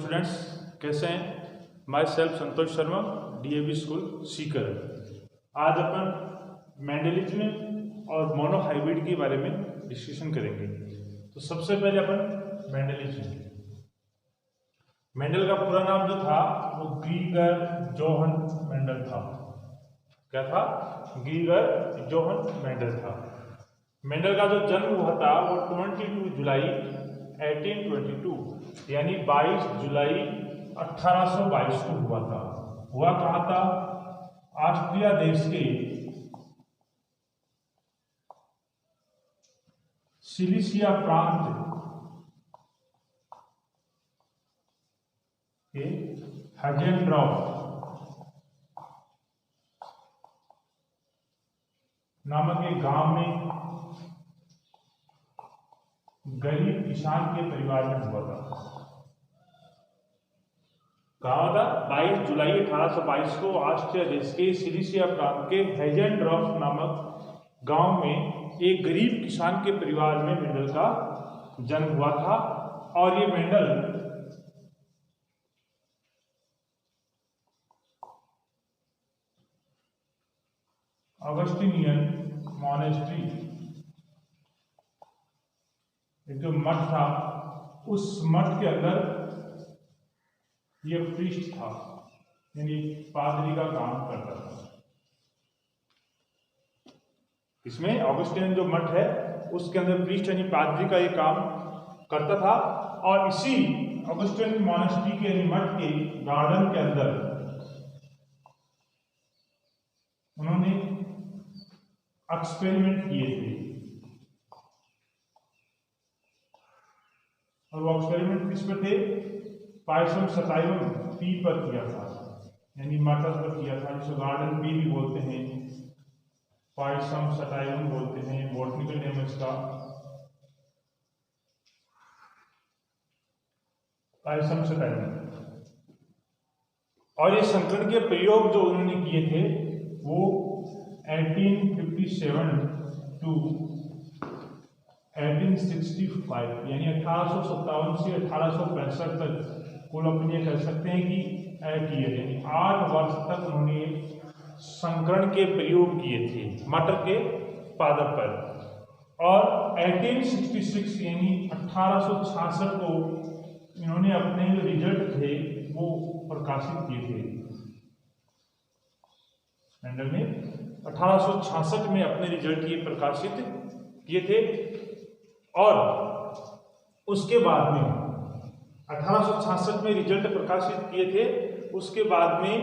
Students, कैसे हैं? My self Santosh Sharma, DAV school Sikar. आज अपन मेंडलिज्म और मोनोहाइब्रिड के बारे में डिस्कशन करेंगे। तो सबसे पहले अपन मेंडल का पूरा नाम जो था वो ग्रीगर जोहन मेंडल था। क्या था? ग्रीगर जोहन मेंडल था। मेंडल का जो जन्म हुआ था वो 22 जुलाई 1822 यानी 22 जुलाई 1822 को हुआ था। हुआ कहाँ था? ऑस्ट्रिया देश के सिलिसिया प्रांत के हजेनड्रॉफ नामक एक गांव में गरीब किसान के परिवार में हुआ था। कहाँ था? 22 जुलाई 1822 को ऑस्ट्रिया देश के सिलिसिया प्रांत के हेजेनड्रॉफ नामक गांव में एक गरीब किसान के परिवार में मेंडल का जन्म हुआ था। और ये मेंडल ऑगस्टिनियन मॉनेस्ट्री, एक जो मठ था उस मठ के अंदर ये प्रीस्ट था, यानी पादरी का काम करता था। इसमें ऑगस्टिनियन जो मठ है उसके अंदर प्रीस्ट यानी पादरी का ये काम करता था। और इसी ऑगस्टिनियन मॉनेस्ट्री के यानी मठ के गार्डन के अंदर उन्होंने एक्सपेरिमेंट किए थे। और वो एक्सपेरिमेंट किस पर थे? पाइसम सटाइवम पी पर किया था, यानी मटर पर किया था, जिसको गार्डन पी भी बोलते हैं, पाइसम सटाइवम बोलते हैं, बॉटनिकल नेम इसका पाइसम सटाइवम। और ये संकरण के प्रयोग जो उन्होंने किए थे वो 1857 टू 1865 यानी 1857 से 1865 तक कुल अपन ये कह सकते हैं कि 8 ईयर यानी 8 वर्ष तक उन्होंने संकरण के प्रयोग किए थे मटर के पादप पर। और 1866 यानी 1866 को इन्होंने अपने जो रिजल्ट थे वो प्रकाशित किए थे। मेंडल ने 1866 में अपने रिजल्ट ये प्रकाशित किए थे। और उसके बाद में 1866 में रिजल्ट प्रकाशित किए थे। उसके बाद में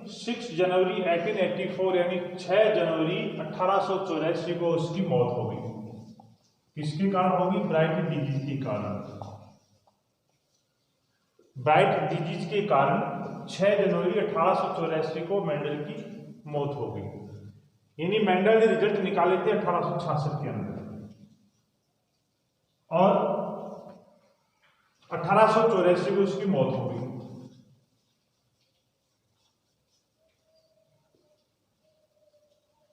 6 जनवरी 1884 यानी 6 जनवरी 1884 को उसकी मौत हो गई। किसके कारण होगी? ब्राइट डिजीज के कारण। ब्राइट डिजीज के कारण 6 जनवरी 1884 को मेंडल की मौत हो गई। यानी मेंडल ने रिजल्ट निकाले थे 1866 के अंदर और 1884 को उसकी मौत हो गई।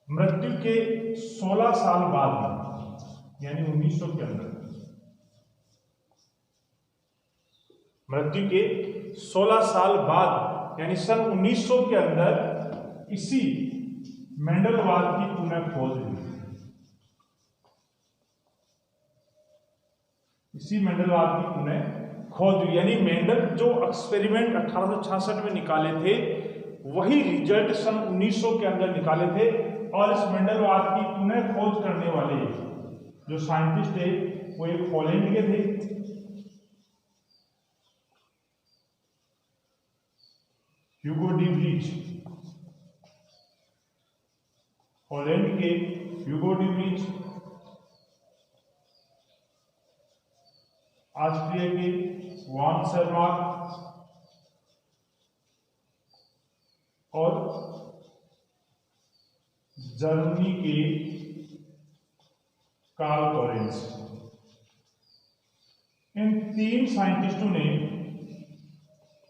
मृत्यु के 16 साल बाद यानी 1900 के अंदर, मृत्यु के 16 साल बाद यानी सन 1900 के अंदर इसी मेंडलवाद की पुनः खोज हुई। इसी मेंडलवाद की पुनः खोज हुई यानी मेंडल जो एक्सपेरिमेंट 1866 में निकाले थे वही रिजल्ट सन 1900 के अंदर निकाले थे। और इस मेंडलवाद की पुनः खोज करने वाले जो साइंटिस्ट थे वो एक पोलैंड के थे, ह्यूगो डी व्रीच। पोलैंड के ह्यूगो डी व्रीच, ऑस्ट्रिया के वान सरमार्क और जर्मनी के कार्ल लॉरेंस। इन 3 साइंटिस्टों ने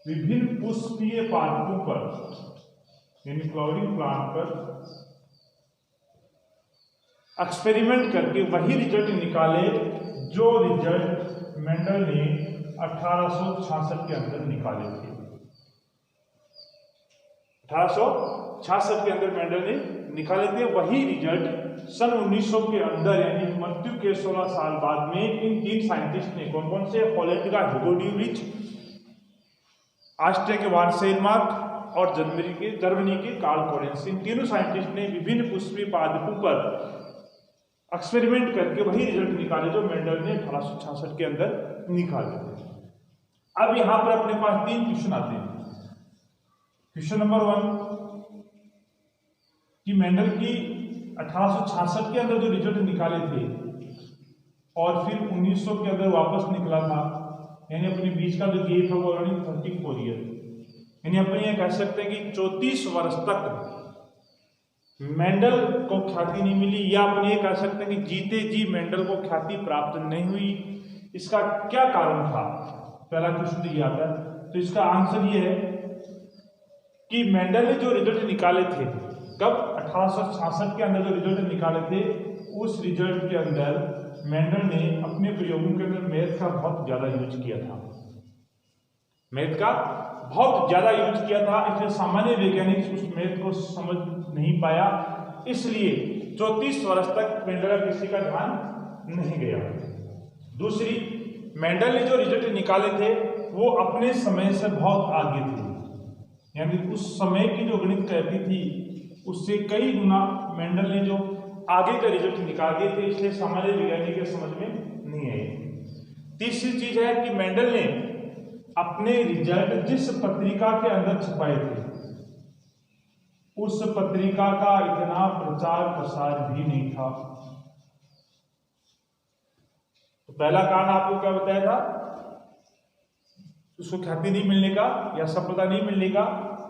विभिन्न पुष्पीय पादपों पर यानी फ्लावरिंग प्लांट पर एक्सपेरिमेंट करके वही रिजल्ट निकाले जो रिजल्ट मेंडल ने 1866 के अंदर निकाले थे। 1866 के अंदर मेंडल ने निकाले थे। वही रिजल्ट सन 1900 के अंदर यानी मृत्यु के 16 साल बाद में इन 3 साइंटिस्ट ने, कौन कौन से, हॉलैंड का ह्यूगो डी व्रिच, ऑस्ट्रिया के वान सेनमार्क और जर्मनी के कार्ल कोरेंस, इन तीनों साइंटिस्ट ने विभिन्न पुष्पीय पादपों पर एक्सपेरिमेंट करके वही रिजल्ट निकाले जो मेंडल ने 1866 के अंदर निकाले थे। अब यहां पर अपने पास 3 क्वेश्चन आते हैं। क्वेश्चन नंबर 1 कि मेंडल की 1866 के अंदर जो रिजल्ट निकाले थे और फिर 1900 के अंदर वापस निकला था, यानी अपने बीच का जो गैप है वो 34 ईयर, यानी अपने ये कह सकते हैं कि 34 वर्ष तक मेंडल को ख्याति नहीं मिली, या अपने ये कह सकते हैं कि जीते जी मेंडल को ख्याति प्राप्त नहीं हुई। इसका क्या कारण था? पहला क्वेश्चन तो ये आता है। तो इसका आंसर ये है कि मेंडल ने जो रिजल्ट निकाले थे, कब? 1866 के अंदर जो रिजल्ट निकाले थे, उस रिजल्ट के अंदर मेंडल ने अपने प्रयोगों के अंदर मैथ का बहुत ज्यादा यूज किया था। मैथ का बहुत ज्यादा यूज किया था, इसलिए सामान्य वैज्ञानिक उस मैथ को समझ नहीं पाया, इसलिए 34 वर्ष तक मेंडल का किसी का ध्यान नहीं गया। दूसरी, मेंडल ने जो रिजल्ट निकाले थे वो अपने समय से बहुत आगे थे, यानी उस समय की जो गणित कहती थी उससे कई गुना मेंडल ने जो आगे का रिजल्ट निकाल दिए थे, इसलिए सामान्य वैज्ञानिक के समझ में नहीं आए। तीसरी चीज है कि मेंडल ने अपने रिजल्ट जिस पत्रिका के अंदर छपाए थे उस पत्रिका का इतना प्रचार प्रसार भी नहीं था। तो पहला कारण आपको क्या बताया था? उसको ख्याति नहीं मिलने का या सफलता नहीं मिलने का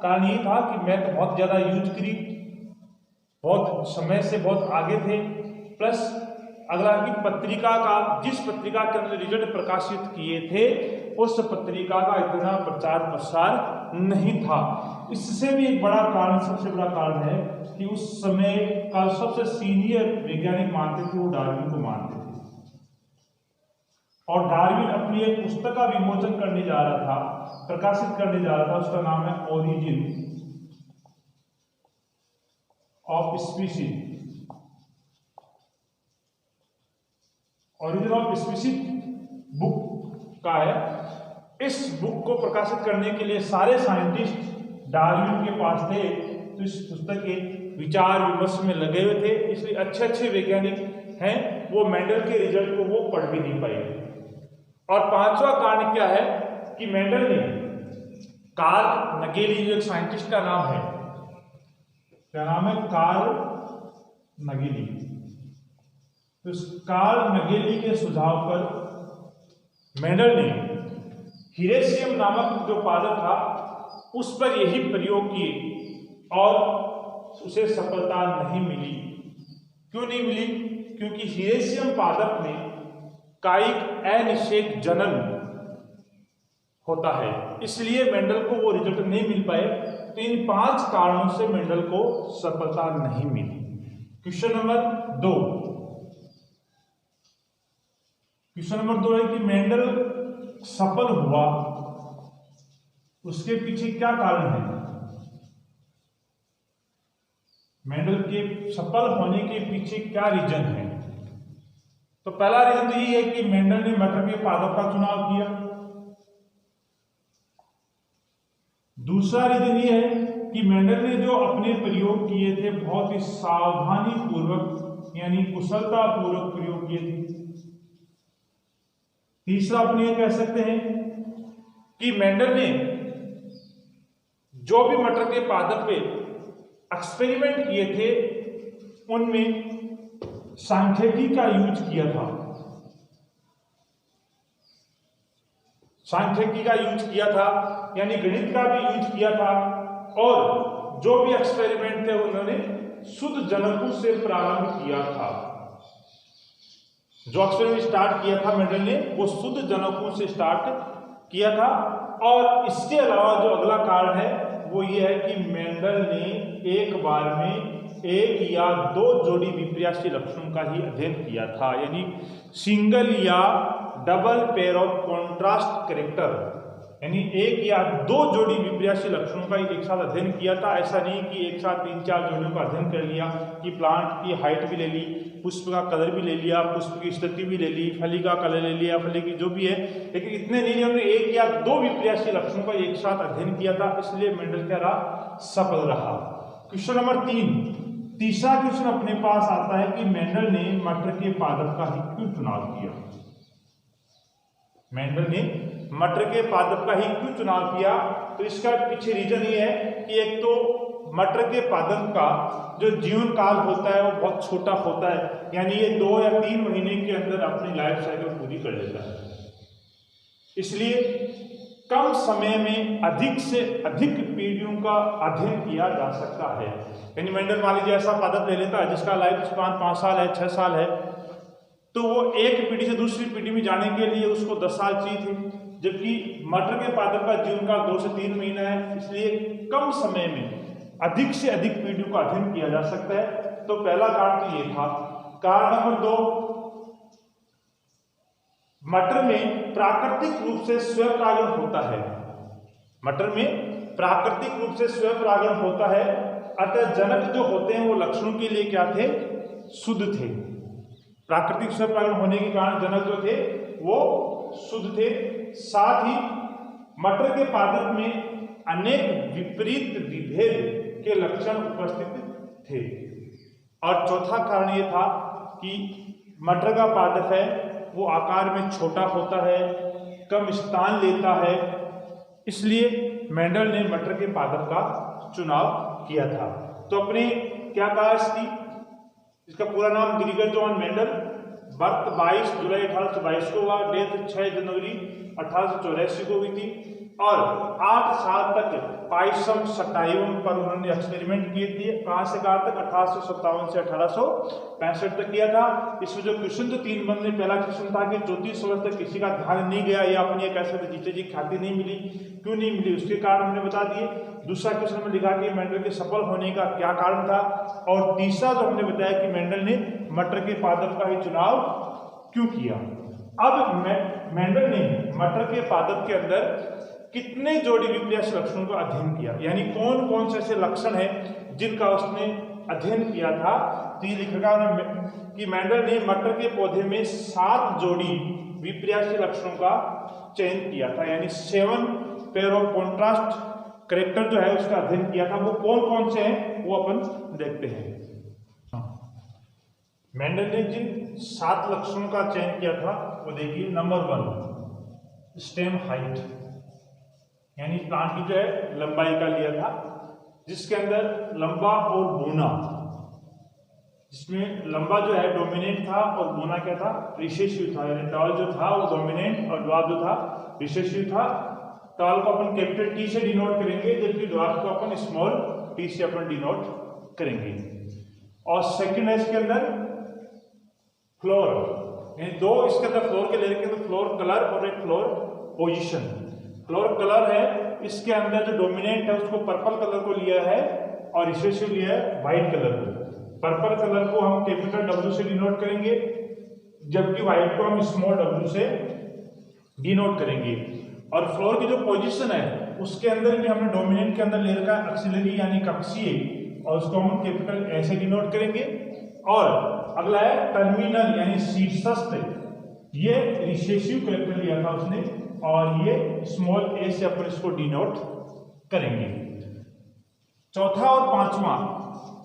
कारण ये था कि मैथ बहुत ज्यादा यूज करी, बहुत समय से बहुत आगे थे, प्लस अगला कि पत्रिका का, जिस पत्रिका के अंदर रिजल्ट प्रकाशित किए थे उस पत्रिका का इतना प्रचार प्रसार नहीं था। इससे भी एक बड़ा कारण, सबसे बड़ा कारण है कि उस समय का सबसे सीनियर वैज्ञानिक मानते थे वो डार्विन को मानते थे, और डार्विन अपनी एक पुस्तक का विमोचन करने जा रहा था, प्रकाशित करने जा रहा था, उसका नाम है origin of species. Origin of species book का है। इस बुक को प्रकाशित करने के लिए सारे साइंटिस्ट डार्विन के पास थे, तो इस पुस्तक के विचार विमर्श में लगे हुए थे, इसलिए अच्छे अच्छे वैज्ञानिक हैं वो मेंडल के रिजल्ट को वो पढ़ भी नहीं पाए। और पांचवा कारण क्या है कि मेंडल ने कार्ल नगेली, जो एक साइंटिस्ट का नाम है, क्या नाम है? कार्ल नगेली। तो इस कार्ल नगेली के सुझाव पर मेंडल ने हीरेशियम नामक जो पादप था उस पर यही प्रयोग किए और उसे सफलता नहीं मिली। क्यों नहीं मिली? क्योंकि हीरेशियम पादप में कायिक अनिषेक जनन होता है, इसलिए मेंडल को वो रिजल्ट नहीं मिल पाए। तो इन 5 कारणों से मेंडल को सफलता नहीं मिली। क्वेश्चन नंबर 2, क्वेश्चन नंबर 2 है कि मेंडल सफल हुआ, उसके पीछे क्या कारण है? मेंडल के सफल होने के पीछे क्या रीजन है? तो पहला रीजन तो ये है कि मेंडल ने मटर के पादप का चुनाव किया। दूसरा रीजन ये है कि मेंडल ने जो अपने प्रयोग किए थे बहुत ही सावधानी पूर्वक यानी कुशलता पूर्वक प्रयोग किए थे। तीसरा अपने ये कह सकते हैं कि मेंडल ने जो भी मटर के पादप पे एक्सपेरिमेंट किए थे उनमें सांख्यिकी का यूज किया था, सांख्यिकी का यूज किया था, यानी गणित का भी यूज किया था, और जो भी एक्सपेरिमेंट थे उन्होंने शुद्ध जनकों से प्रारंभ किया था। जो एक्सपेरिमेंट स्टार्ट किया था मेंडल ने वो शुद्ध जनकों से स्टार्ट किया था। और इसके अलावा जो अगला कारण है वो ये है कि मेंडल ने एक बार में 1 या 2 जोड़ी विपर्यासी लक्षणों का ही अध्ययन किया था, यानी सिंगल या double pair of contrast character, यानी एक या दो जोड़ी विपर्यासी लक्षणों का एक साथ अध्ययन किया था। ऐसा नहीं कि एक साथ 3-4 जोड़ियों का अध्ययन कर लिया कि प्लांट की हाइट भी ले ली, पुष्प का कलर भी ले लिया, पुष्प की स्थिति भी ले ली, फली का कलर ले लिया, फली की जो भी है, लेकिन इतने नहीं, हमने एक या दो विपर्यासी लक्षणों का एक साथ अध्ययन किया था, इसलिए मेंडल क्या रहा, सफल रहा। क्वेश्चन नंबर 3, तीसरा क्वेश्चन अपने पास आता है कि मेंडल ने मटर के पादप का ही क्यों चुनाव किया। मेंडल ने मटर के पादप का ही क्यों चुनाव किया? तो इसका पीछे रीजन ये है कि एक तो मटर के पादप का जो जीवन काल होता है वो बहुत छोटा होता है, यानी ये 2 या 3 महीने के अंदर अपनी लाइफ साइकिल पूरी कर लेता है। इसलिए कम समय में अधिक से अधिक पीढ़ियों का अध्ययन किया जा सकता है। यानी मेंडल मान लीजिए ऐसा पादप ले लेता है जिसका लाइफ स्पान 5 साल है, 6 साल है, तो वो एक पीढ़ी से दूसरी पीढ़ी में जाने के लिए उसको 10 साल चाहिए थे, जबकि मटर के पादप का जीवन काल 2 से 3 महीना है। इसलिए कम समय में अधिक से अधिक पीढ़ियों का अध्ययन किया जा सकता है। तो पहला कारण तो ये था। कारण नंबर 2, मटर में प्राकृतिक रूप से स्वपरागण होता है। मटर में प्राकृतिक रूप से स्वपरागण होता है, अतः जनक जो होते हैं वो लक्षणों के लिए क्या थे, शुद्ध थे। प्राकृतिक स्वपरागण होने के कारण जनक जो थे वो शुद्ध थे। साथ ही मटर के पादप में अनेक विपरीत विभेद के लक्षण उपस्थित थे। और चौथा कारण ये था कि मटर का पादप है वो आकार में छोटा होता है, कम स्थान लेता है, इसलिए मेंडल ने मटर के पादप का चुनाव किया था। तो अपने क्या कहा इसका पूरा नाम ग्रीगर जॉन मेंडल, बर्थ 22 जुलाई 1822 को हुआ, डेथ 6 जनवरी 1884 को हुई थी, और 8 साल तक पाइसम सटाइवम पर उन्होंने एक्सपेरिमेंट किए थे। कहाँ से कहाँ तक, 1857 से 1865 तक किया था। इसमें जो क्वेश्चन तो 3 बंद में, पहला क्वेश्चन था कि 34 वर्ष तक किसी का ध्यान नहीं गया, या अपनी एक ऐसे जीते जी ख्याति नहीं मिली, क्यों नहीं मिली उसके कारण हमने बता दिए। दूसरा क्वेश्चन में लिखा कि मेंडल के सफल होने का क्या कारण था, और तीसरा जो हमने बताया कि मेंडल ने मटर के पादप का ही चुनाव क्यों किया। अब मेंडल ने मटर के पादप के अंदर कितने जोड़ी विपर्यास लक्षणों का अध्ययन किया, यानी कौन कौन से ऐसे लक्षण हैं जिनका उसने अध्ययन किया था। तो ये लिखा कि मेंडल ने मटर के पौधे में 7 जोड़ी विपर्यास लक्षणों का चयन किया था, यानी 7 पेयर ऑफ कॉन्ट्रास्ट कैरेक्टर जो है उसका अध्ययन किया था। वो कौन कौन से हैं वो अपन देखते हैं। मेंडल ने जिन 7 लक्षणों का चयन किया था वो देखिए। नंबर 1, स्टेम हाइट, यानी प्लांट की जो है लंबाई का लिया था, जिसके अंदर लंबा और बूना, जिसमें लंबा जो है डोमिनेंट था और बूना क्या था, रिसेसिव था। यानी टॉल जो था वो डोमिनेंट और ड्वार्फ जो था रिसेसिव था। टॉल को अपन कैपिटल टी से डिनोट करेंगे, जबकि ड्वार्फ को अपन स्मॉल टी से अपन डिनोट करेंगे। और सेकंड है इसके अंदर फ्लोर, यानी 2 इसके अंदर फ्लोर के ले रखे, तो फ्लोर कलर और एक फ्लोर पोजीशन। फ्लोर कलर है, इसके अंदर जो डोमिनेंट है उसको पर्पल कलर को लिया है और रिसेसिव लिया है व्हाइट कलर को। पर्पल कलर को हम कैपिटल W से डिनोट करेंगे, जबकि व्हाइट को हम स्मॉल w से डिनोट करेंगे। और फ्लोर की जो पोजीशन है उसके अंदर भी हमने डोमिनेंट के अंदर ले रखा है एक्सिलरी यानी कक्षीय, और उसको हम कैपिटल A से डिनोट करेंगे। और अगला है टर्मिनल यानी शीर्षस्थ, ये रिसेसिव कैरेक्टर लिया था उसने, और ये स्मॉल a से अपन इसको डिनोट करेंगे। चौथा और पांचवा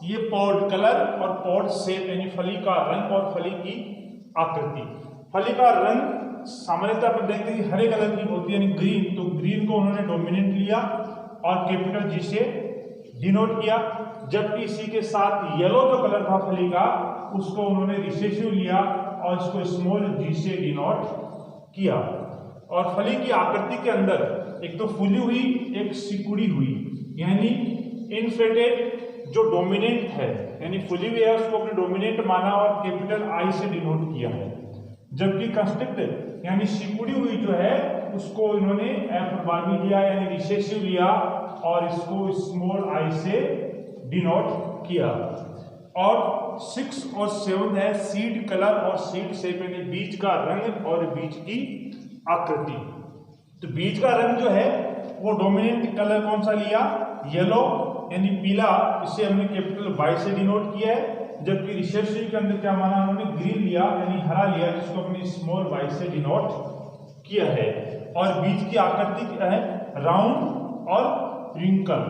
ये पॉड कलर और पॉड शेप, यानी फली का रंग और फली की आकृति। फली का रंग सामान्यतः अपन देखते हैं हरे कलर की होती है, यानी ग्रीन, तो ग्रीन को उन्होंने डोमिनेंट लिया और कैपिटल G से डिनोट किया, जबकि इसी के साथ येलो जो कलर था फली का उसको उन्होंने रिसेसिव लिया और इसको स्मॉल g से डिनोट किया। और फली की आकृति के अंदर एक तो फूली हुई, एक सिकुड़ी हुई, यानी इनफ्लेटेड जो डोमिनेंट है, यानी फूली हुई है उसको अपने डोमिनेंट माना और कैपिटल I से डिनोट किया है, जबकि कंस्ट्रिक्ट यानी सिकुड़ी हुई जो है उसको इन्होंने F लिया यानी रिसेसिव लिया और इसको स्मॉल I से डिनोट किया। और 6 और 7 है सीड कलर और सीड शेप, यानी बीज का रंग और बीज की आकृति। तो बीज का रंग जो है वो डोमिनेंट कलर कौन सा लिया, येलो यानी पीला, इसे हमने कैपिटल Y से डिनोट किया है। जबकि रिसेसिव के अंदर क्या माना उन्होंने, ग्रीन लिया यानी हरा लिया, जिसको हमने स्मॉल y से डिनोट किया है। और बीज की आकृति क्या है, राउंड और रिंकल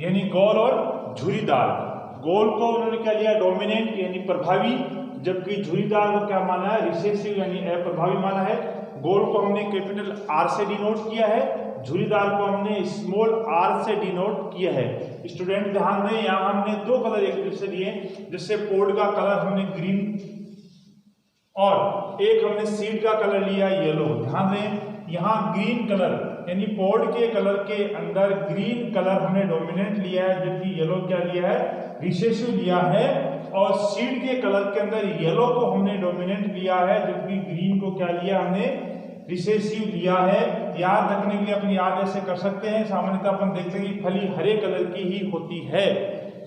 यानी गोल और झुर्रीदार। गोल को उन्होंने क्या लिया, डोमिनेंट यानी प्रभावी, जबकि झुर्रीदार को क्या माना है, रिसेसिव यानी अप्रभावी माना है। गोल को हमने कैपिटल R से डिनोट किया है, झुर्रीदार को हमने स्मॉल r से डिनोट किया है। स्टूडेंट ध्यान दें, यहाँ हमने दो कलर एक दूसरे लिए, जिससे पोर्ट का कलर हमने ग्रीन और एक हमने सीड का कलर लिया येलो। ध्यान दें, यहाँ ग्रीन कलर यानी पोर्ट के कलर के अंदर ग्रीन कलर हमने डोमिनेंट लिया है, जबकि येलो क्या लिया है, रिसेसिव लिया है। और सीड के कलर के अंदर येलो को हमने डोमिनेंट लिया है, जबकि ग्रीन को क्या लिया हमने, रिसेसिव लिया है। याद रखने के लिए अपनी याद ऐसे कर सकते हैं, सामान्यतः अपन देखते हैं कि फली हरे कलर की ही होती है।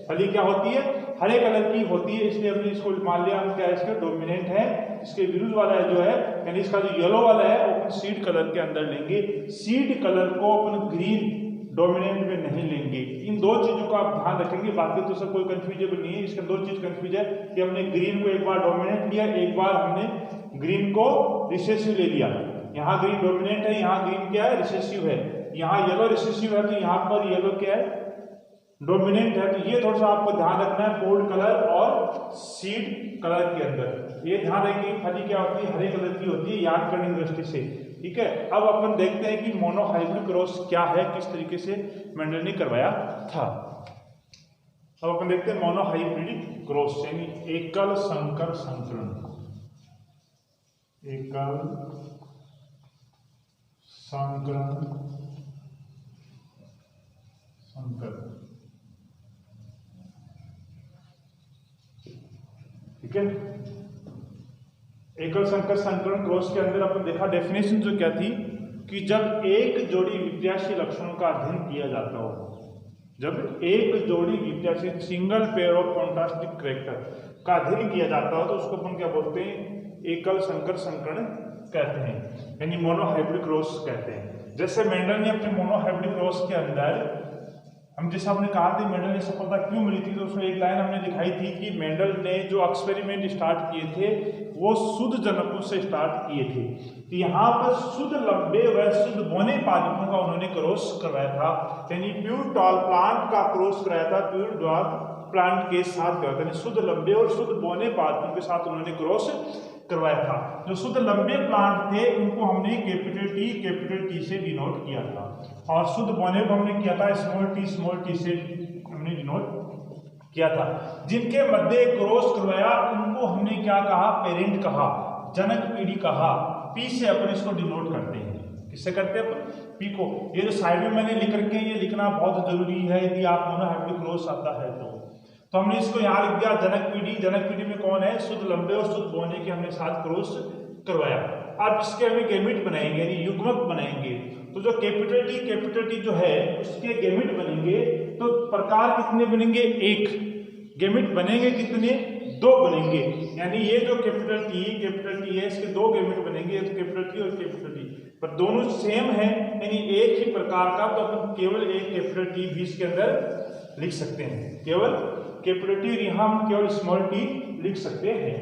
फली क्या होती है, हरे कलर की होती है, इसलिए हमने इसको मान लिया हम क्या है, इसका डोमिनेंट है। इसके विरुद्ध वाला जो है यानी इसका जो येलो वाला है वो अपन सीड कलर के अंदर लेंगे, सीड कलर को अपन ग्रीन डोमिनेंट में नहीं लेंगे। इन दो चीजों को आप ध्यान रखेंगे, बाकी तो सब कोई कंफ्यूजेबल नहीं है। इसके दो चीज कंफ्यूज है कि हमने ग्रीन को एक बार डोमिनेंट लिया, एक बार हमने ग्रीन को रिसेसिव ले लिया। यहाँ ग्रीन डोमिनेंट है, यहाँ ग्रीन क्या है, रिसेसिव है। यहाँ येलो रिसेसिव है, तो यहाँ पर येलो क्या है, डोमिनेंट है। तो ये थोड़ा सा आपको ध्यान रखना है पोर्ट कलर और सीड कलर के अंदर। ये ध्यान रखें कि फली क्या होती है, हरे कलर की होती है, याद करने की दृष्टि से। ठीक है, अब अपन देखते हैं कि मोनोहाइब्रिड क्रॉस क्या है, किस तरीके से मेंडल ने करवाया था। अब अपन देखते हैं मोनोहाइब्रिड क्रॉस यानी एकल संकर संकरण। एकल संकरण संकर, ठीक है। एकल संकर संकरण क्रॉस के अंदर अपन देखा डेफिनेशन जो क्या थी कि जब एक जोड़ी वित्याशी लक्षणों का अध्ययन किया जाता हो, जब एक जोड़ी वित्याशी single pair of contrasting character का अध्ययन किया जाता हो, तो उसको अपन क्या बोलते हैं, एकल संकर संकरण कहते हैं, यानी मोनोहाइब्रिड क्रॉस कहते हैं। जैसे मेंडल ने अपने मोनोहाइब्रिड क्रॉस के अंदर, हम जैसे आपने कहा था मेंडल ने सफलता क्यों मिली थी, तो उसमें एक लाइन हमने दिखाई थी कि मेंडल ने जो एक्सपेरिमेंट स्टार्ट किए थे वो शुद्ध जनकों से स्टार्ट किए थे। तो यहाँ पर शुद्ध लंबे व शुद्ध बौने पादपों का उन्होंने क्रॉस करवाया था, यानी प्योर टॉल प्लांट का क्रॉस कराया था प्योर ड्वार्फ प्लांट के साथ करवाया था, यानी शुद्ध लंबे और शुद्ध बौने पादपों के साथ उन्होंने क्रॉस करवाया था। जो शुद्ध लंबे प्लांट थे उनको हमने कैपिटल टी से डिनोट किया था, और शुद्ध बौने को हमने किया था स्मॉल टी से हमने डिनोट किया था। जिनके मध्य क्रॉस करवाया उनको हमने क्या कहा, पेरेंट कहा, जनक पीढ़ी कहा। पी से अपन इसको डिनोट करते हैं, किससे करते हैं अपन, पी को। ये जो साइड में मैंने लिख रखे हैं ये लिखना बहुत जरूरी है यदि आप मोनोहाइब्रिड क्रॉस आता है तो हमने इसको यहाँ लिख दिया जनक पीढ़ी। जनक पीढ़ी में कौन है, शुद्ध लंबे और शुद्ध बौने के हमने साथ क्रॉस करवाया। अब इसके हमें गैमेट बनाएंगे यानी युग्मक बनाएंगे। तो जो कैपिटल टी जो है उसके गैमेट बनेंगे, तो प्रकार कितने बनेंगे, एक। गैमेट बनेंगे कितने, दो बनेंगे। यानी ये जो कैपिटल टी है इसके दो गैमेट बनेंगे, तो कैपिटल टी और कैपिटल टी, पर दोनों सेम है यानी एक ही प्रकार का, तो अपन केवल एक कैपिटल टी भी इसके अंदर लिख सकते हैं, केवल कैपिटल टी, यहाँ हम केवल स्मॉल टी लिख सकते हैं।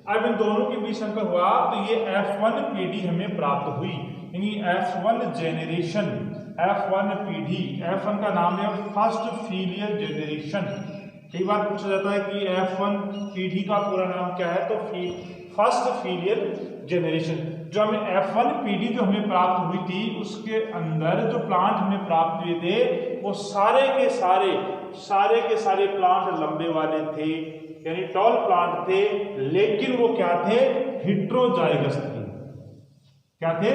अब इन दोनों के बीच अंतर हुआ तो ये F1 पीढ़ी हमें प्राप्त हुई, यानी F1 जेनरेशन, F1 पीढ़ी। F1 का नाम है फर्स्ट फीलियर जेनरेशन। कई बार पूछा जाता है कि F1 पीढ़ी का पूरा नाम क्या है, तो फर्स्ट फीलियर जेनरेशन। जो हमें F1 पीढ़ी जो हमें प्राप्त हुई थी उसके अंदर जो प्लांट हमें प्राप्त हुए थे वो सारे के सारे प्लांट लंबे वाले थे, यानी टॉल प्लांट थे, लेकिन वो क्या थे, हेटेरोजाइगस थे। क्या थे,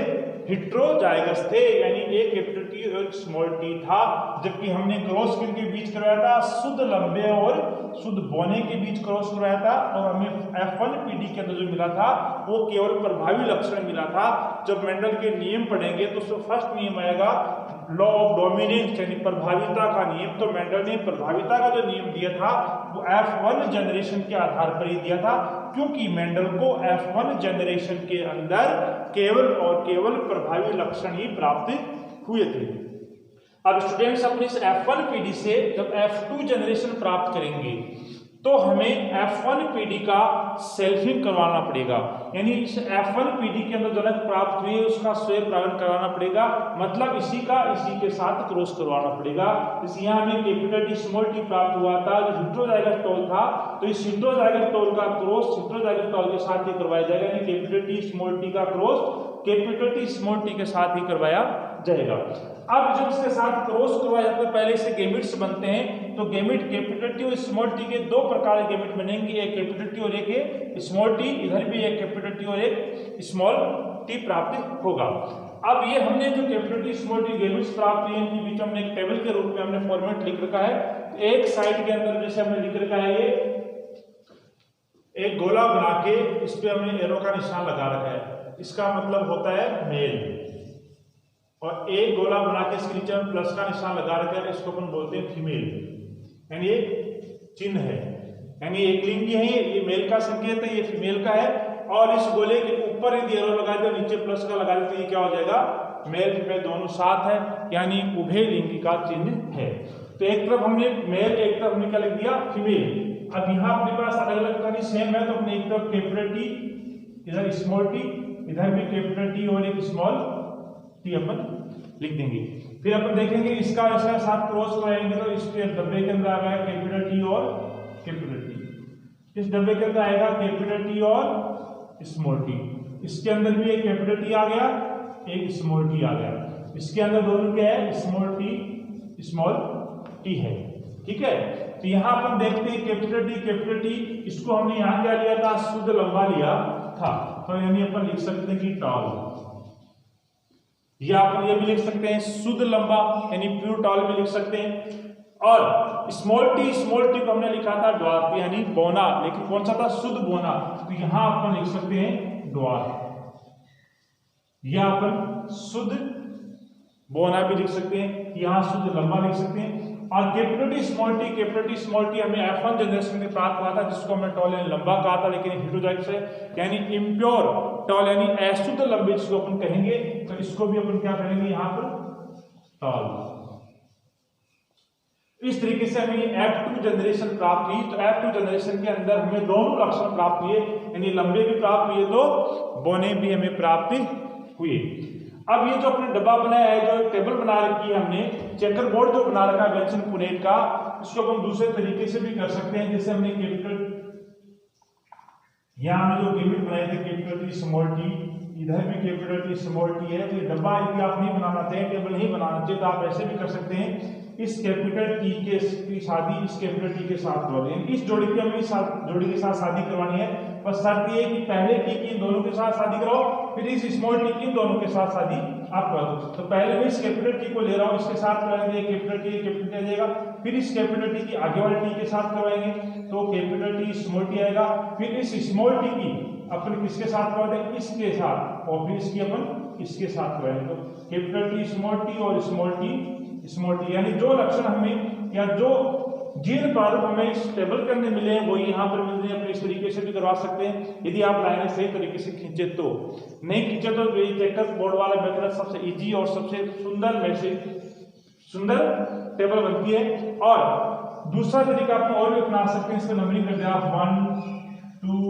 हेटेरोजाइगस थे, यानी एक कैपिटल टी और एक स्मॉल टी था। जबकि हमने क्रॉस किनके बीच करवाया था, शुद्ध लंबे और शुद्ध बौने के बीच क्रॉस करवाया था, और हमें F1 पीढ़ी के अंदर जो मिला था वो केवल प्रभावी लक्षण मिला था। जब मेंडल के नियम पढ़ेंगे तो उसमें फर्स्ट नियम आएगा, लॉ ऑफ डोमिनेंस यानी प्रभाविता का नियम, तो मेंडल ने प्रभाविता का जो नियम दिया था वो F1 जनरेशन के आधार पर ही दिया था, क्योंकि मेंडल को F1 जनरेशन के अंदर केवल और केवल प्रभावी लक्षण ही प्राप्त हुए थे। अब स्टूडेंट्स अपनी इस F1 पीढ़ी से जब F2 जनरेशन प्राप्त करेंगे तो हमें F1 पीढ़ी का सेल्फिंग करवाना पड़ेगा, यानी इस F1 पीढ़ी के अंदर जनक प्राप्त हुए उसका स्वयं प्रारंभ कराना पड़ेगा, मतलब इसी के साथ क्रॉस करवाना पड़ेगा। जैसे यहाँ हमें कैपिटल टी स्मॉल टी प्राप्त हुआ था जो हेटेरोजाइगस टॉल था, तो इस हेटेरोजाइगस टॉल का क्रॉस हेटेरोजाइगस टॉल के साथ ही करवाया जाएगा, यानी कैपिटल टी स्मॉल टी का cross capital T small T के साथ ही करवाया जाएगा। अब जब इसके साथ क्रॉस करवाया जाता है पहले से गेमिट्स बनते हैं, तो गेमिट कैपिटल टी और स्मॉल टी के दो प्रकार के गेमिट बनेंगे, एक कैपिटल टी और एक स्मॉल टी, इधर भी एक कैपिटल टी और एक स्मॉल टी प्राप्त होगा। अब ये हमने जो capital T small T gametes प्राप्त हुए इनके बीच हमने एक टेबल के रूप में हमने फॉर्मेट लिख रखा है। एक साइड के अंदर जैसे हमने लिख रखा है ये एक गोला बना के इस पे हमने एरो का निशान लगा रखा है, इसका मतलब होता है मेल, और एक गोला बना के इसके नीचे हम प्लस का निशान लगा रखा है, इसको अपन बोलते हैं फीमेल, यानी एक चिन्ह है, यानी एक लिंगी है, ये मेल का संकेत है, ये फीमेल का है। और इस गोले के ऊपर यदि एरो लगा दे नीचे प्लस का लगा दे तो ये क्या हो जाएगा, मेल फीमेल दोनों साथ है, यानी उभय लिंगी का चिन्ह है। तो एक तरफ हमने मेल, एक तरफ हमने क्या लिख दिया फीमेल। अब यहाँ अपने पास अलग अलग सेम है, तो अपने एक तरफ कैपिटल टी, इधर स्मॉल टी, इधर भी कैपिटल टी और एक स्मॉल टी अपन लिख देंगे। फिर अपन देखेंगे इसका साथ क्रॉस कराएंगे तो इस डब्बे के अंदर आएगा कैपिटल टी और कैपिटल टी, इस डब्बे के अंदर आएगा कैपिटल टी और स्मॉल टी, इसके अंदर भी एक कैपिटल टी आ गया, एक स्मॉल टी आ गया, इसके अंदर दोनों क्या है स्मॉल टी है, ठीक है। तो यहाँ अपन देखते हैं कैपिटल टी इसको हमने यहाँ क्या लिया था, शुद्ध लंबा लिया था, तो यानी अपन लिख सकते हैं कि टॉल, या अपन ये भी लिख सकते हैं शुद्ध लंबा यानी प्योर टॉल भी लिख सकते हैं। और स्मॉल टी को हमने लिखा था ड्वार्फ यानी बोना, लेकिन कौन सा था, शुद्ध बोना, तो यहां अपन लिख सकते हैं ड्वार्फ, या अपन शुद्ध बोना भी लिख सकते हैं, यहां शुद्ध लंबा लिख सकते हैं। और कैपिटल टी स्मॉल टी हमें F1 जनरेशन में प्राप्त हुआ था, जिसको हमने टॉल यानी लंबा कहा था, लेकिन हेटेरोजाइगस है यानी इम्प्योर टॉल यानी अशुद्ध लंबे जिसको अपन कहेंगे, तो इसको भी अपन क्या करेंगे यहाँ पर टॉल। इस तरीके से हमें F2 जनरेशन प्राप्त हुई। तो F2 जनरेशन के अंदर हमें दोनों लक्षण प्राप्त हुए, यानी लंबे भी प्राप्त हुए तो बोने भी हमें प्राप्त हुए। अब ये जो अपने डब्बा बनाया है, जो टेबल बना रखी है हमने, चेकर बोर्ड जो बना रखा है बेंसन पुनेट का, इसको हम दूसरे तरीके से भी कर सकते हैं। जैसे हमने कैपिटल यहाँ में जो गेमिट बनाए थे कैपिटल टी स्मॉल टी, इधर भी कैपिटल टी स्मॉल टी है, तो ये डब्बा यदि आप नहीं बनाना चाहिए, टेबल नहीं बनाना चाहिए, तो आप ऐसे भी कर सकते हैं। इस कैपिटल टी की शादी इस कैपिटल टी के साथ करवा देंगे, इस जोड़ी की हमें जोड़ी के साथ शादी करवानी है, बस शर्त ये कि पहले टी की इन दोनों के साथ शादी कराओ, फिर इस स्मॉल टी की इन दोनों के साथ शादी आप करा दो। तो पहले मैं इस कैपिटल टी को ले रहा हूँ, इसके साथ कराएंगे कैपिटल टी आ जाएगा, फिर इस कैपिटल टी की आगे वाले टी के साथ करवाएंगे तो कैपिटल टी स्मॉल टी आएगा, फिर इस स्मॉल टी की अपन किसके साथ करवा देंगे, इसके साथ, और फिर इसकी अपन इसके साथ कराएंगे। तो कैपिटल टी और स्मॉल टी यानी जो लक्षण हमें या जो जिन प्रारूप हमें इस टेबल के अंदर मिले हैं वो यहाँ पर मिल रहे हैं। अपने इस तरीके से भी करवा सकते हैं यदि आप लाइनें सही तरीके से खींचे, तो नहीं खींचे तो चेकर बोर्ड वाला मेथड सबसे इजी और सबसे सुंदर टेबल बनती है। और दूसरा तरीका आप और भी अपना सकते हैं, इसमें नंबरिंग कर दिया आप 1 2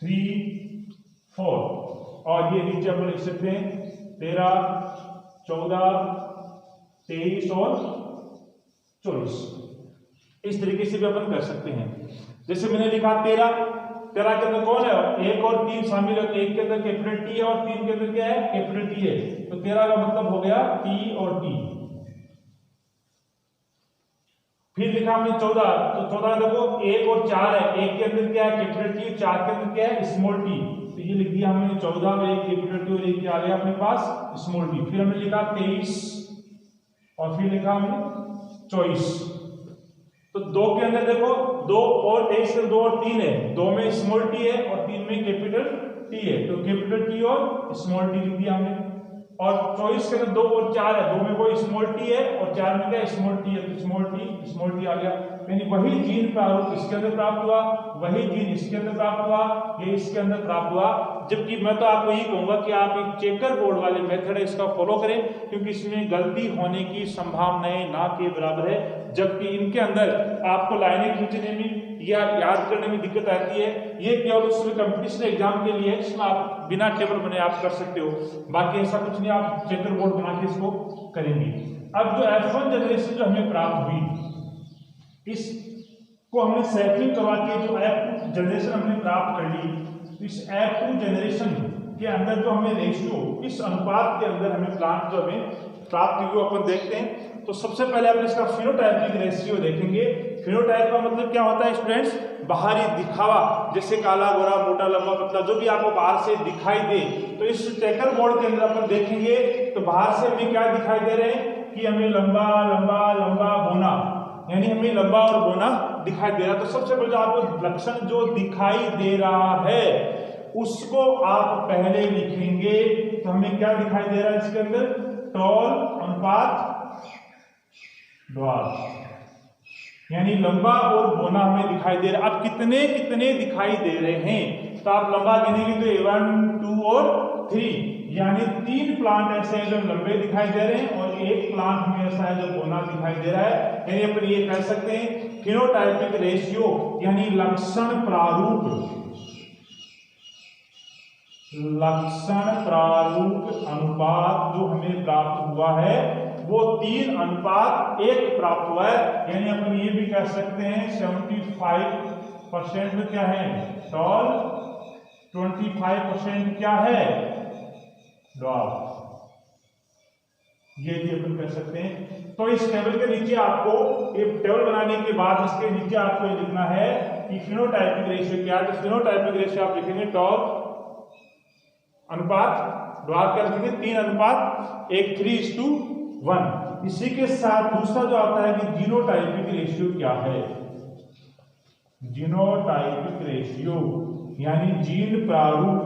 3 4, और ये नीचे हम लिख सकते हैं 13 14 23 और 24। इस तरीके से भी अपन कर सकते हैं। जैसे मैंने लिखा 13 के अंदर कौन है, 1 और 3 शामिल है, 1 के अंदर कैपिटल टी है और 3 के अंदर क्या है कैपिटल टी है, तो 13 का मतलब हो गया टी और टी। फिर लिखा हमने 14, तो 14 देखो 1 और 4 है, 1 के अंदर क्या है कैपिटल टी, 4 के अंदर क्या है स्मॉल टी, तो ये लिख दिया हमने 14 में एक कैपिटल टी और एक क्या आ गया अपने पास स्मॉल टी। फिर हमने लिखा 23 और फिर लिखा हमने 24, तो 2 के अंदर देखो 2 और 23 से 2 और 3 है, 2 में स्मॉल टी है और 3 में कैपिटल टी है, तो कैपिटल टी और स्मॉल टी लिख दिया हमने। और 24 के अंदर 2 और 4 है, 2 में कोई स्मॉल टी है और 4 में क्या स्मॉल टी है, तो स्मॉल टी आ गया। यानी वही जीन प्रारूप इसके अंदर प्राप्त हुआ, वही जीन इसके अंदर प्राप्त हुआ, ये इसके अंदर प्राप्त हुआ। जबकि मैं तो आपको यही कहूंगा कि आप एक चेकर बोर्ड वाले मेथड है इसका फॉलो करें, क्योंकि इसमें गलती होने की संभावनाएं ना के बराबर है। जबकि इनके अंदर आपको लाइनें खींचने में या याद करने में दिक्कत आती है, ये केवल उसमें कंपटीशन एग्जाम के लिए है जिसमें आप बिना टेबल बने आप कर सकते हो, बाकी ऐसा कुछ नहीं आप चेकर बोर्ड बना के इसको करेंगे। अब जो F1 जनरेशन जो हमें प्राप्त हुई, इसको हमने सैंपलिंग करवा के जो F2 जनरेशन हमने प्राप्त कर ली, इस F2 जनरेशन के अंदर जो हमें रेशियो, इस अनुपात के अंदर हमें प्लांट जो हमें प्राप्त हुई अपन देखते हैं। तो सबसे पहले अपन इसका फिनोटाइपिक रेशियो देखेंगे। फिनोटाइप का मतलब क्या होता है स्टूडेंट्स? बाहरी दिखावा, जैसे काला गोरा मोटा लंबा पतला जो भी आपको बाहर से दिखाई दे। तो इस चेकर बोर्ड के अंदर अपन देखेंगे तो बाहर से हमें क्या दिखाई दे रहे हैं कि हमें लंबा लंबा लंबा बोना, यानी हमें लंबा और बोना दिखाई दे रहा है। तो सबसे पहले आपको लक्षण जो दिखाई दे रहा है उसको आप पहले लिखेंगे। तो हमें क्या दिखाई दे रहा है इसके अंदर? टॉल अनुपात ड्वार्फ, यानी लंबा और बोना हमें दिखाई दे रहा है। अब कितने कितने दिखाई दे रहे हैं, तो आप लंबा गिनेंगे तो 1 2 और 3, यानी 3 प्लांट ऐसे हैं जो लंबे दिखाई दे रहे हैं और 1 प्लांट हमें ऐसा है जो बोना दिखाई दे रहा है। यानी अपन ये कह सकते हैं फिनोटाइपिक रेशियो यानी लक्षण प्रारूप अनुपात जो हमें प्राप्त हुआ है वो 3:1 प्राप्त हुआ है। यानी अपन ये भी कह सकते हैं 75% क्या है टॉल, 25% क्या है ड्वार्फ, ये भी अपन कह सकते हैं। तो इस टेबल के नीचे आपको एक टेबल बनाने के बाद इसके नीचे आपको ये लिखना है कि फिनोटाइपिक रेशियो क्या है। तो फिनोटाइपिक रेशियो आप लिखेंगे टॉल अनुपात ड्वार्फ क्या लिखेंगे 3:1 3:1। इसी के साथ दूसरा जो आता है कि जीनोटाइपिक रेशियो क्या है। जीनोटाइपिक रेशियो यानी जीन प्रारूप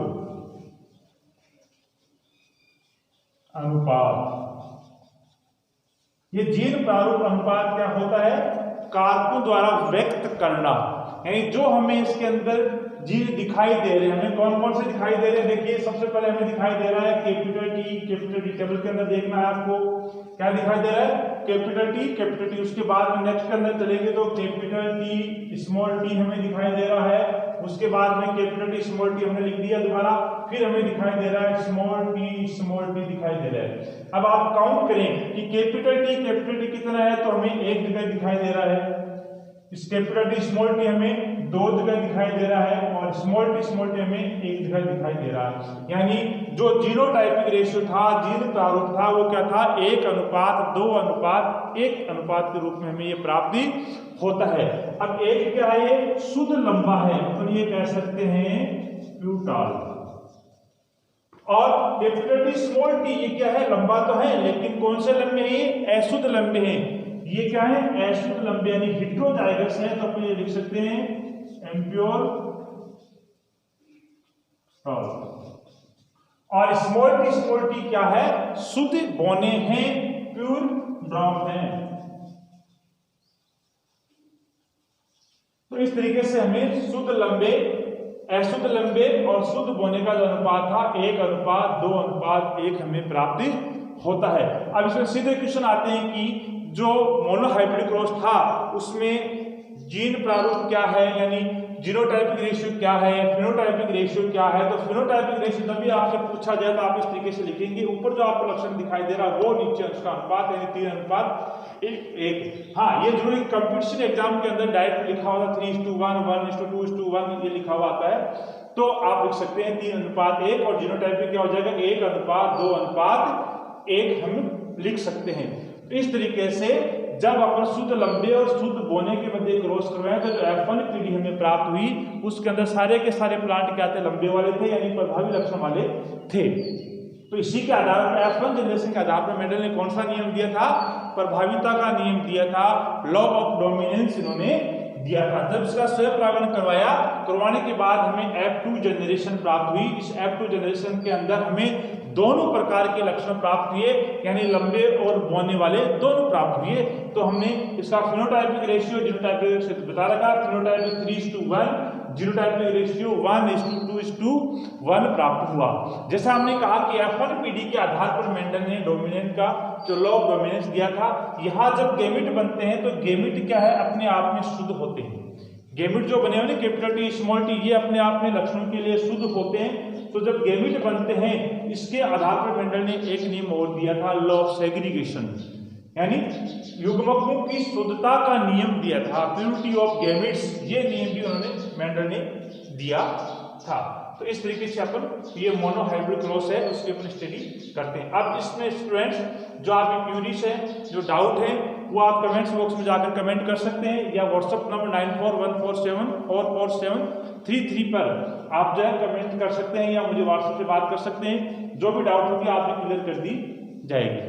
अनुपात। ये जीन प्रारूप अनुपात क्या होता है? कारकों द्वारा व्यक्त करना, यानी जो हमें इसके अंदर जीन दिखाई दे रहे हैं, हमें कौन कौन से दिखाई दे रहे हैं। देखिए सबसे पहले हमें दिखाई दे रहा है कैपिटल टी, टेबल के अंदर देखना है आपको क्या दिखाई दे रहा है कैपिटल टी। उसके बाद में नेक्स्ट के अंदर चलेंगे तो कैपिटल टी स्मॉल टी हमें दिखाई दे रहा है। उसके बाद में कैपिटल टी स्मॉल टी हमने लिख दिया दोबारा, फिर हमें दिखाई दे रहा है स्मॉल टी दिखाई दे रहा है। अब आप काउंट करें कि कैपिटल टी कितना है, तो हमें एक जगह दिखाई दे रहा है। इस कैपिटल टी स्मॉल टी हमें 2 जगह दिखाई दे रहा है और स्मॉल टी हमें 1 जगह दिखाई दे रहा है। यानी जो जीनोटाइपिक रेशियो था, जीन प्रारूप था, वो क्या था 1:2:1 अनुपात के रूप में हमें ये प्राप्ति होता है। अब एक क्या है, ये शुद्ध लंबा है, तो ये कह सकते हैं प्यूटाल। और कैपिटल टी स्मॉल टी ये क्या है, लंबा तो है लेकिन कौन से लंबे हैं, अशुद्ध लंबे हैं। ये क्या है, अशुद्ध लंबे यानी हेटेरोजाइगस है, तो अपन ये लिख सकते हैं इम्प्योर टॉल। और स्मॉल टी क्या है, शुद्ध बोने हैं, प्योर ड्रॉप हैं। तो इस तरीके से हमें शुद्ध लंबे, अशुद्ध लंबे और शुद्ध बोने का जो अनुपात था 1:2:1 हमें प्राप्ति होता है। अब इसमें सीधे क्वेश्चन आते हैं कि जो मोनोहाइब्रिड क्रॉस था उसमें जीन प्रारूप क्या है, यानी जीनोटाइपिक रेशियो क्या है, फिनोटाइपिक रेशियो क्या है। तो फिनोटाइपिक रेशियो जब भी आपसे पूछा जाए तो आप इस तरीके से लिखेंगे, ऊपर जो आपको लक्षण दिखाई दे रहा है वो नीचे उसका अनुपात यानी 3:1। हाँ, ये जरूरी कंपटीशन एग्जाम के अंदर डायरेक्ट लिखा हुआ था 3:1 1:2:1 ये लिखा हुआ आता है, तो आप लिख सकते हैं 3:1 और जीनोटाइपिक क्या हो जाएगा 1:2:1 हम लिख सकते हैं। इस तरीके से जब अपन शुद्ध लंबे और शुद्ध बोने के मध्य क्रॉस करवाए तो जो F1 पीढ़ी हमें प्राप्त हुई उसके अंदर सारे के सारे प्लांट क्या थे, लंबे वाले थे, यानी प्रभावी लक्षण वाले थे। तो इसी के आधार पर F1 जनरेशन के आधार पर मेंडल ने कौन सा नियम दिया था, प्रभाविता का नियम दिया था, लॉ ऑफ डोमिनेंस इन्होंने दिया था। जब इसका स्वयं परागण करवाने के बाद हमें F2 जनरेशन प्राप्त हुई। इस F2 जनरेशन के अंदर हमें दोनों प्रकार के लक्षण प्राप्त हुए, यानी लंबे और बोने वाले दोनों प्राप्त हुए। तो हमने इसका फिनोटाइपिक रेशियो जीनोटाइपिक रेशियो बता रखा, फिनोटाइपिक 3:1, जीनोटाइपिक रेशियो 1:2:1 प्राप्त हुआ। जैसा हमने कहा कि F1 पीढ़ी के आधार पर मेंडल ने डोमिनेंट का जो लॉ ऑफ डोमिनेंस दिया था। यहाँ जब गैमेट बनते हैं तो गैमेट क्या है, अपने आप में शुद्ध होते हैं। गैमेट जो बने हुए कैपिटल टी स्मॉल टी, ये अपने आप में लक्षणों के लिए शुद्ध होते हैं। तो जब गैमेट बनते हैं, इसके आधार पर मेंडल ने एक नियम और दिया था, लॉ ऑफ सेग्रीगेशन, यानी युग्मकों की शुद्धता का नियम दिया था, प्योरिटी ऑफ गैमेट्स, ये नियम भी उन्होंने मेंडल ने दिया था। तो इस तरीके से अपन ये मोनोहाइब्रिड क्रॉस है उसके ऊपर स्टडी करते हैं। अब इसमें स्टूडेंट्स जो आपकी क्यूरीज है, जो डाउट है, वो आप कमेंट्स बॉक्स में जाकर कमेंट कर सकते हैं, या व्हाट्सएप नंबर 9414744733 पर आप जो है कमेंट कर सकते हैं, या मुझे व्हाट्सएप से बात कर सकते हैं। जो भी डाउट होगी आपने क्लियर कर दी जाएगी।